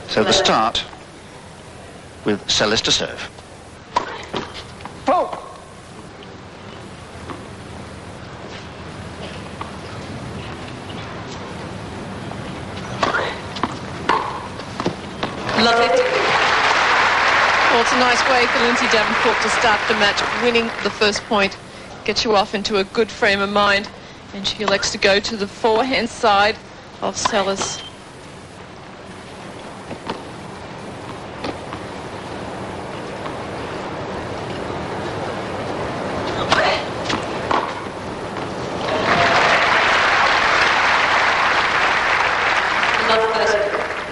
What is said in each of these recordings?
So the start with Seles to serve. Oh. Love it. Well, it's a nice way for Lindsay Davenport to start the match, winning the first point, gets you off into a good frame of mind, and she elects to go to the forehand side of Seles.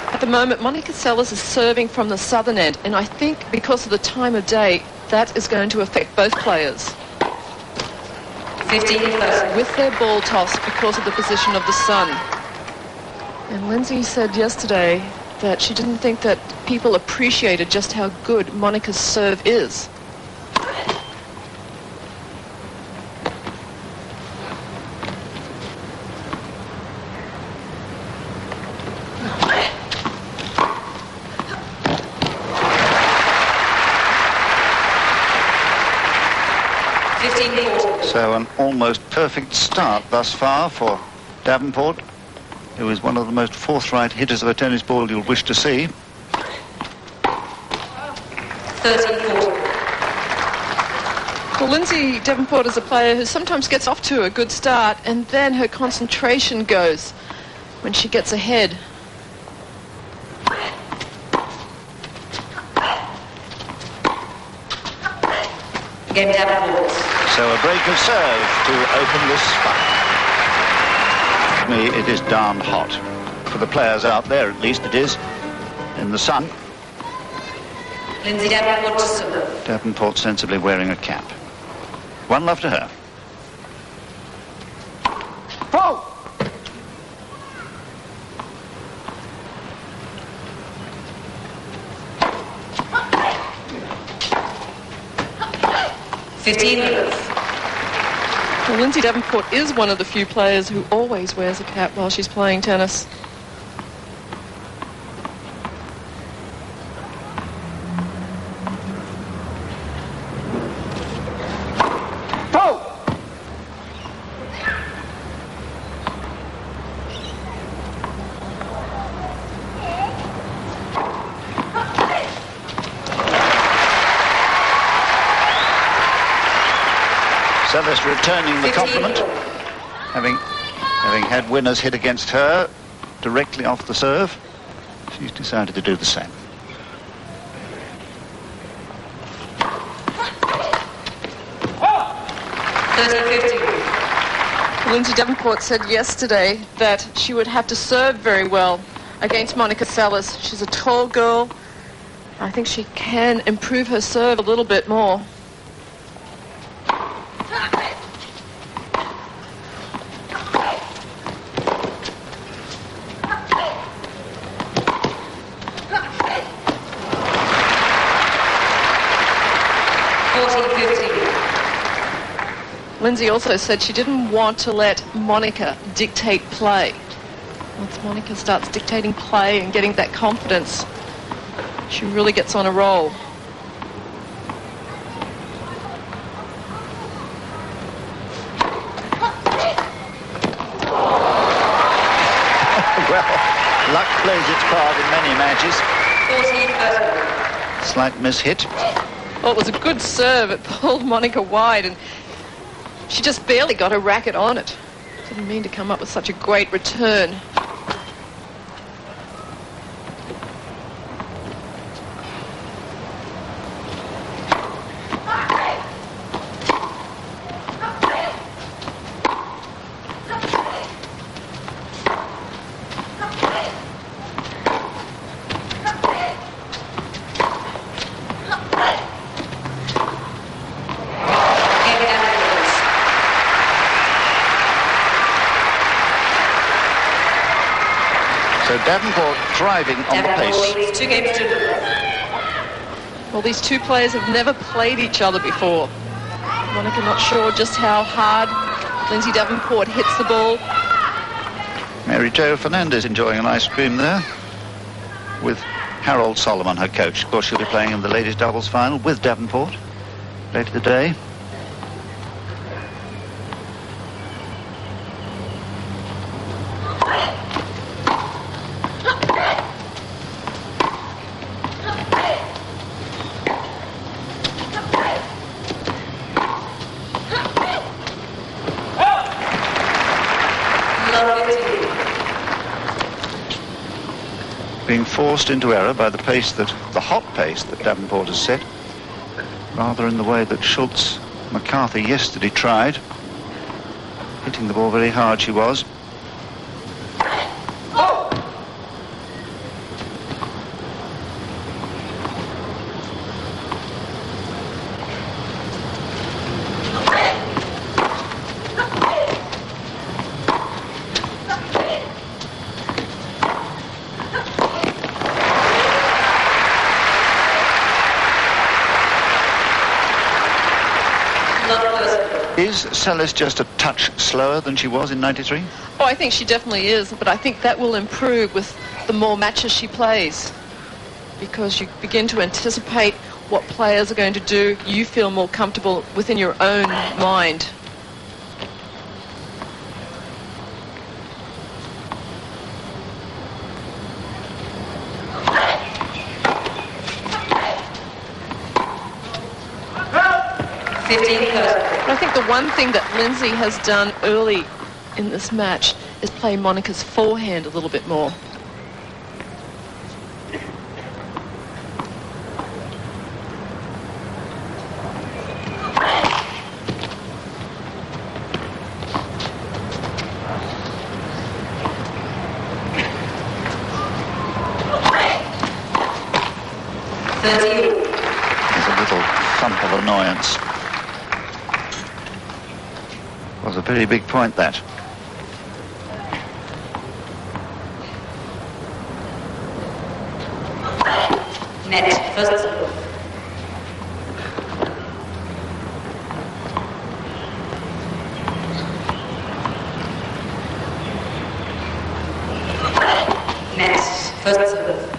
At the moment, Monica Seles is serving from the southern end, and I think because of the time of day, that is going to affect both players. 15-30. With their ball toss because of the position of the sun. And Lindsay said yesterday that she didn't think that people appreciated just how good Monica's serve is. So an almost perfect start thus far for Davenport, who is one of the most forthright hitters of a tennis ball you'll wish to see. 13-40. Well, Lindsay Davenport is a player who sometimes gets off to a good start, and then her concentration goes when she gets ahead. Game Davenport. So a break of serve to open this fight. For me, it is darned hot. For the players out there, at least it is, in the sun. Lindsay Davenport to serve. Davenport sensibly wearing a cap. One love to her. Oh. 15 minutes. Well, Lindsay Davenport is one of the few players who always wears a cap while she's playing tennis. Oh. Seles returning the compliment, having had winners hit against her directly off the serve. She's decided to do the same. Lindsay Davenport said yesterday that she would have to serve very well against Monica Seles. She's a tall girl. I think she can improve her serve a little bit more. Lindsay also said she didn't want to let Monica dictate play. Once Monica starts dictating play and getting that confidence, she really gets on a roll. Well, luck plays its part in many matches. 14-30. Slight mishit. Well, it was a good serve. It pulled Monica wide, and she just barely got her racket on it. Didn't mean to come up with such a great return. So Davenport driving on the pace. 2 games to Well, these two players have never played each other before. Monica not sure just how hard Lindsay Davenport hits the ball. Mary Jo Fernandez enjoying an ice cream there. with Harold Solomon, her coach. Of course, she'll be playing in the ladies' doubles final with Davenport later today. Being forced into error by the hot pace that Davenport has set, rather in the way that Schultz McCarthy yesterday tried. Hitting the ball very hard, she was. Is Seles just a touch slower than she was in 93? Oh, I think she definitely is, but I think that will improve with the more matches she plays, because you begin to anticipate what players are going to do. You feel more comfortable within your own mind. I think the one thing that Lindsay has done early in this match is play Monica's forehand a little bit more. There's a little thump of annoyance. Was a very big point, that. Net, first. Net, first serve.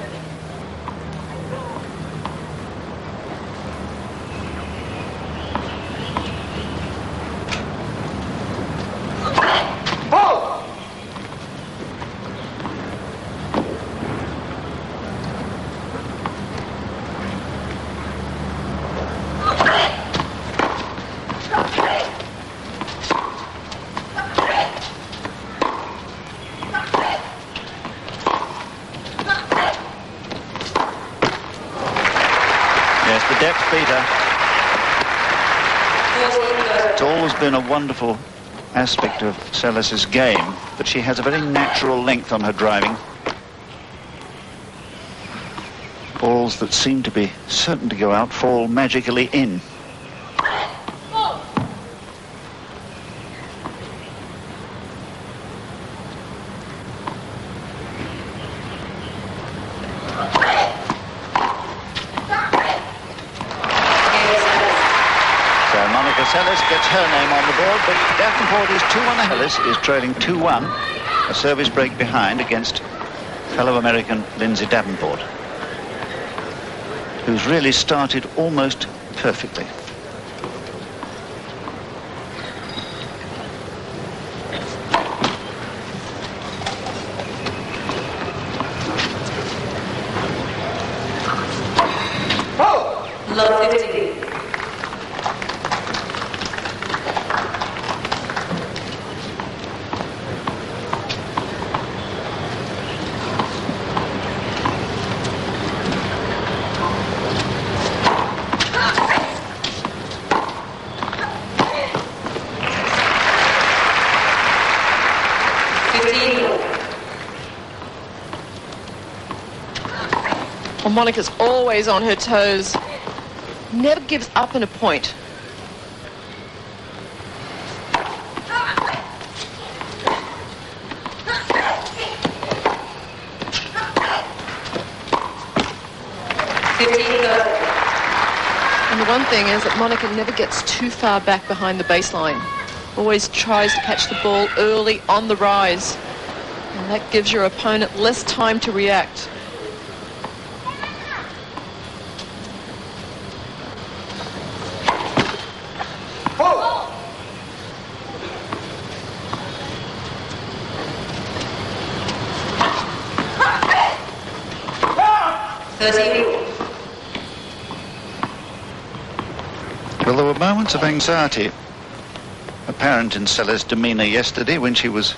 Yes, the depth beater. It's always been a wonderful aspect of Seles's game that she has a very natural length on her driving. Balls that seem to be certain to go out fall magically in. Seles gets her name on the board, but Davenport is 2-1. Seles is trailing 2-1, a service break behind against fellow American Lindsay Davenport, who's really started almost perfectly. Love 50. Well, Monica's always on her toes, never gives up in a point. And the one thing is that Monica never gets too far back behind the baseline. Always tries to catch the ball early on the rise. And that gives your opponent less time to react. 13. Well, there were moments of anxiety apparent in Seles' demeanour yesterday when she was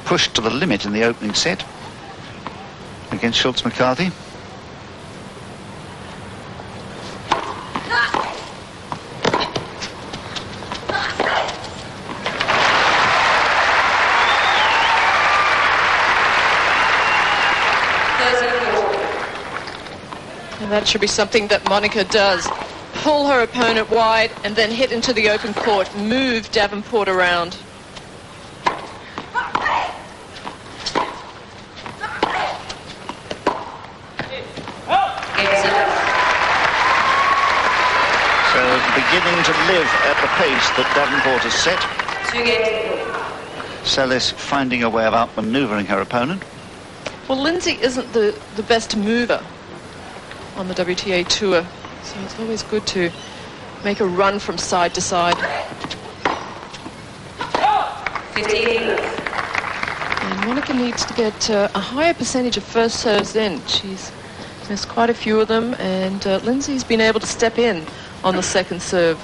pushed to the limit in the opening set against Schultz McCarthy. And that should be something that Monica does. Pull her opponent wide and then hit into the open court. Move Davenport around. So beginning to live at the pace that Davenport has set. 2 games. Seles finding a way of outmanoeuvring her opponent. Well, Lindsay isn't the best mover on the WTA Tour, so it's always good to make a run from side to side. 15. And Monica needs to get a higher percentage of first serves in. She's missed quite a few of them, and Lindsay's been able to step in on the second serve.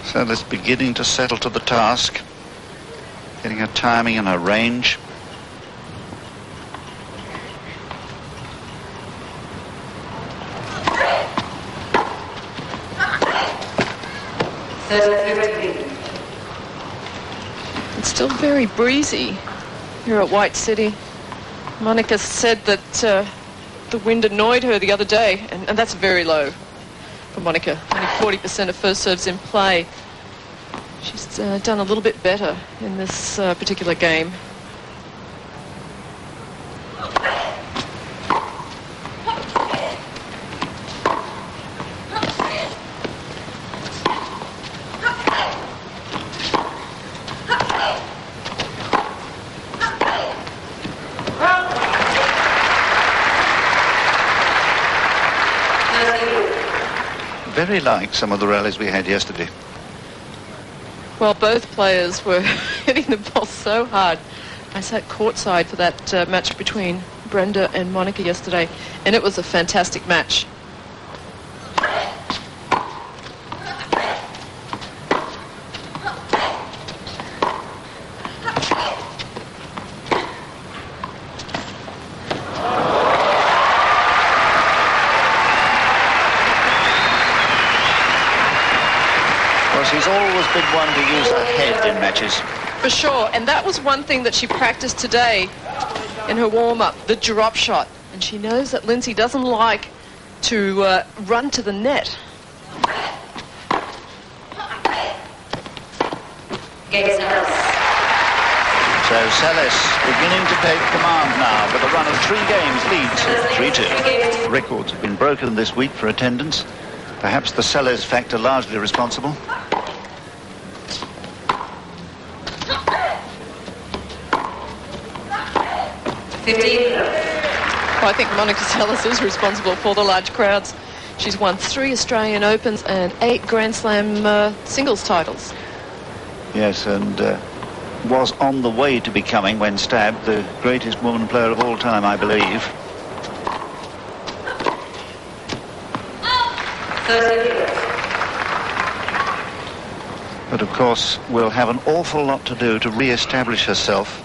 Seles beginning to settle to the task, getting her timing and her range. It's still very breezy here at White City. Monica said that the wind annoyed her the other day, and that's very low for Monica. Only 40% of first serves in play. She's done a little bit better in this particular game. Very like some of the rallies we had yesterday. Well, both players were hitting the ball so hard. I sat courtside for that match between Brenda and Monica yesterday, and it was a fantastic match. She's always been one to use her head in matches. For sure, and that was one thing that she practiced today in her warm-up, the drop shot. And she knows that Lindsay doesn't like to run to the net. So Seles beginning to take command now with a run of 3 games leads 3-2. Records have been broken this week for attendance. Perhaps the Seles factor largely responsible. Well, I think Monica Seles is responsible for the large crowds. She's won 3 Australian Opens and 8 Grand Slam singles titles. Yes, and was on the way to becoming, when stabbed, the greatest woman player of all time, I believe. But of course, will have an awful lot to do to re-establish herself.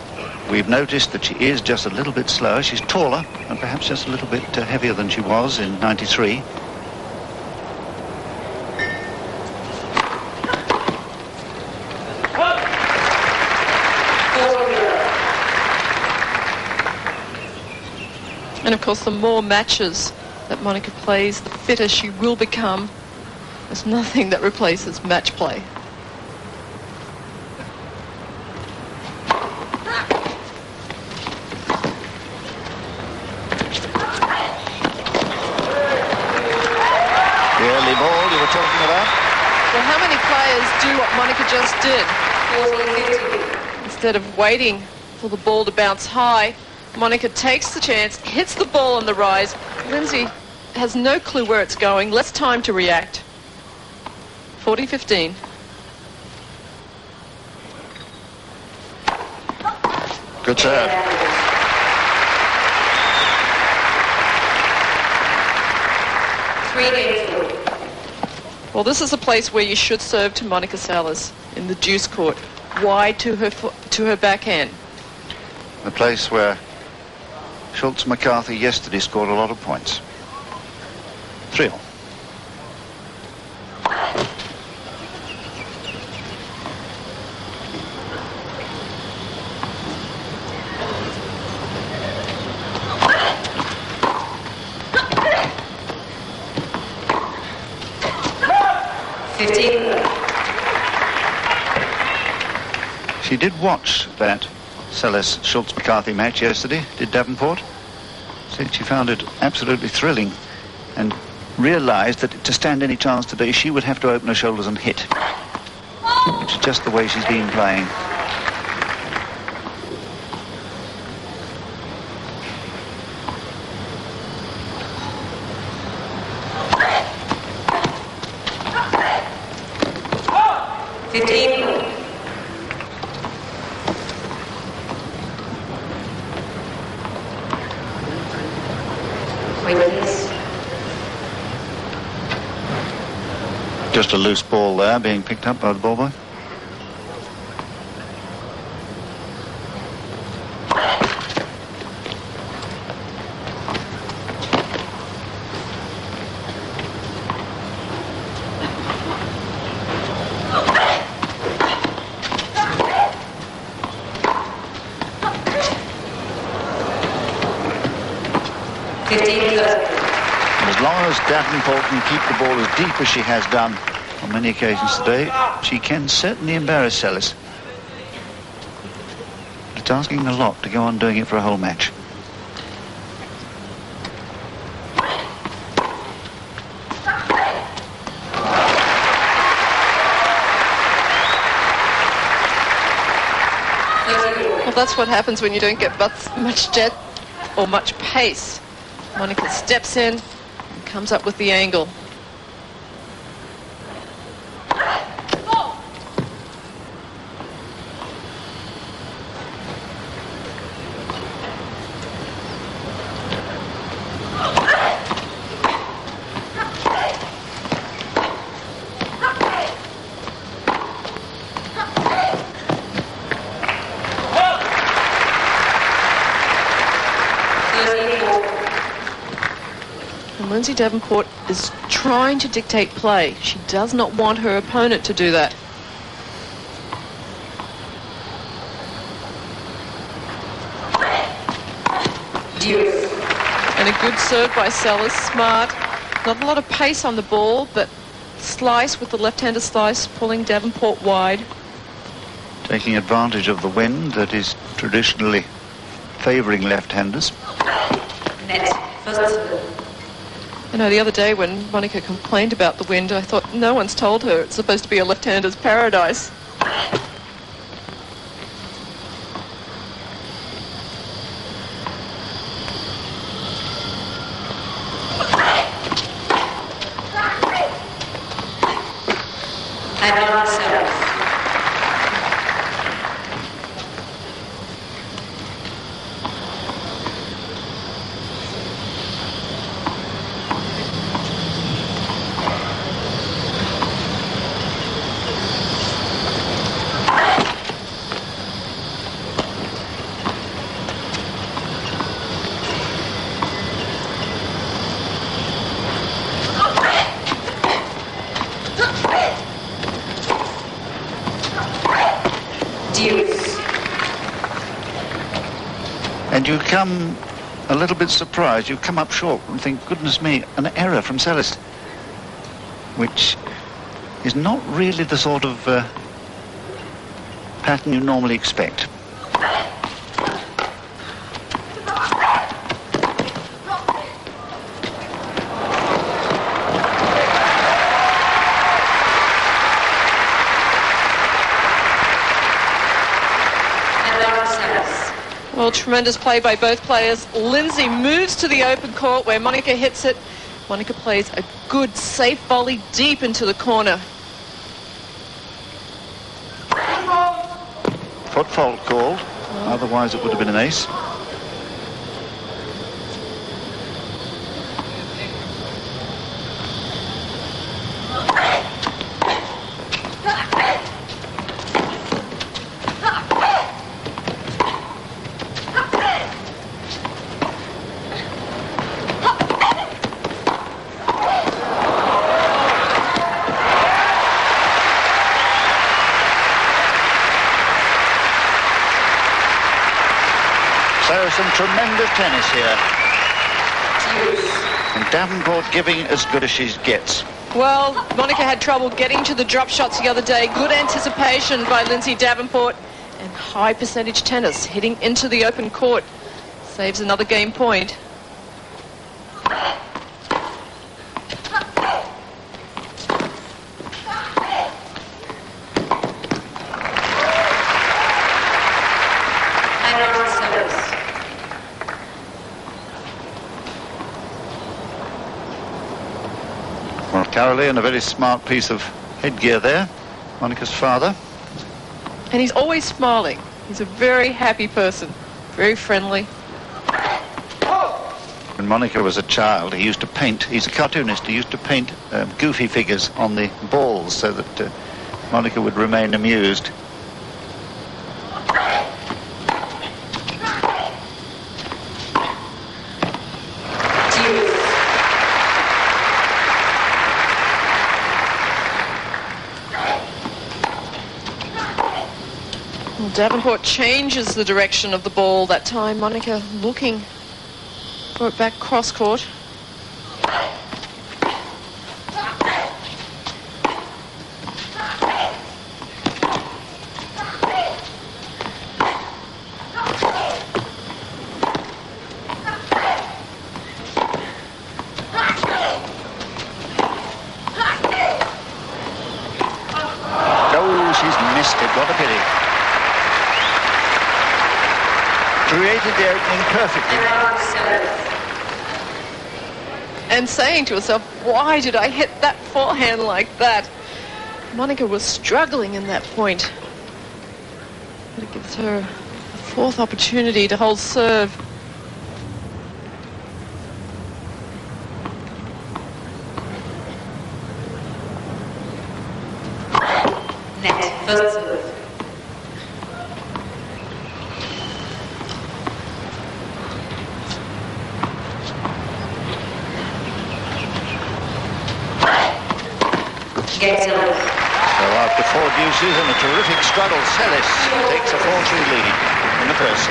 We've noticed that she is just a little bit slower. She's taller and perhaps just a little bit heavier than she was in '93. And of course, the more matches that Monica plays, the fitter she will become. There's nothing that replaces match play. The early ball you were talking about? Well, how many players do what Monica just did? Instead of waiting for the ball to bounce high, Monica takes the chance, hits the ball on the rise. Lindsay has no clue where it's going. Less time to react. 40-15. Good serve. Well, this is a place where you should serve to Monica Seles in the deuce court, wide to her backhand. The place where Schultz McCarthy yesterday scored a lot of points. 3-all. She did watch that Seles Schultz McCarthy match yesterday, did Davenport. Said she found it absolutely thrilling and realised that to stand any chance today she would have to open her shoulders and hit. Which is just the way she's been playing. Just a loose ball there being picked up by the ball boy. As long as Davenport can keep the ball as deep as she has done on many occasions today, she can certainly embarrass Seles. It's asking a lot to go on doing it for a whole match. Well, that's what happens when you don't get much jet or much pace. Monica steps in and comes up with the angle. Lindsay Davenport is trying to dictate play. She does not want her opponent to do that. And a good serve by Seles, smart. Not a lot of pace on the ball, but slice with the left-handed slice, pulling Davenport wide. Taking advantage of the wind that is traditionally favouring left-handers. You know, the other day when Monica complained about the wind, I thought, no one's told her it's supposed to be a left-hander's paradise. And you come a little bit surprised. You come up short and think, goodness me, an error from Seles, which is not really the sort of pattern you normally expect. Well, Well, tremendous play by both players. Lindsay moves to the open court where Monica hits it. Monica plays a good, safe volley deep into the corner. Foot fault called. Otherwise it would have been an ace. So some tremendous tennis here. And Davenport giving as good as she gets. Well, Monica had trouble getting to the drop shots the other day. Good anticipation by Lindsay Davenport. And high percentage tennis hitting into the open court. Saves another game point. Well, Caroline, a very smart piece of headgear there. Monica's father. And he's always smiling. He's a very happy person. Very friendly. When Monica was a child, he used to paint. He's a cartoonist. He used to paint goofy figures on the balls so that Monica would remain amused. Well, Davenport changes the direction of the ball that time. Monica looking for it back cross court. Oh, she's missed it. What a pity. Created the opening perfectly. And saying to herself, why did I hit that forehand like that? Monica was struggling in that point. But it gives her a fourth opportunity to hold serve. Net. First serve. Gets it. So after 4 deuces and a terrific struggle, Seles takes a 4-3 lead in the first.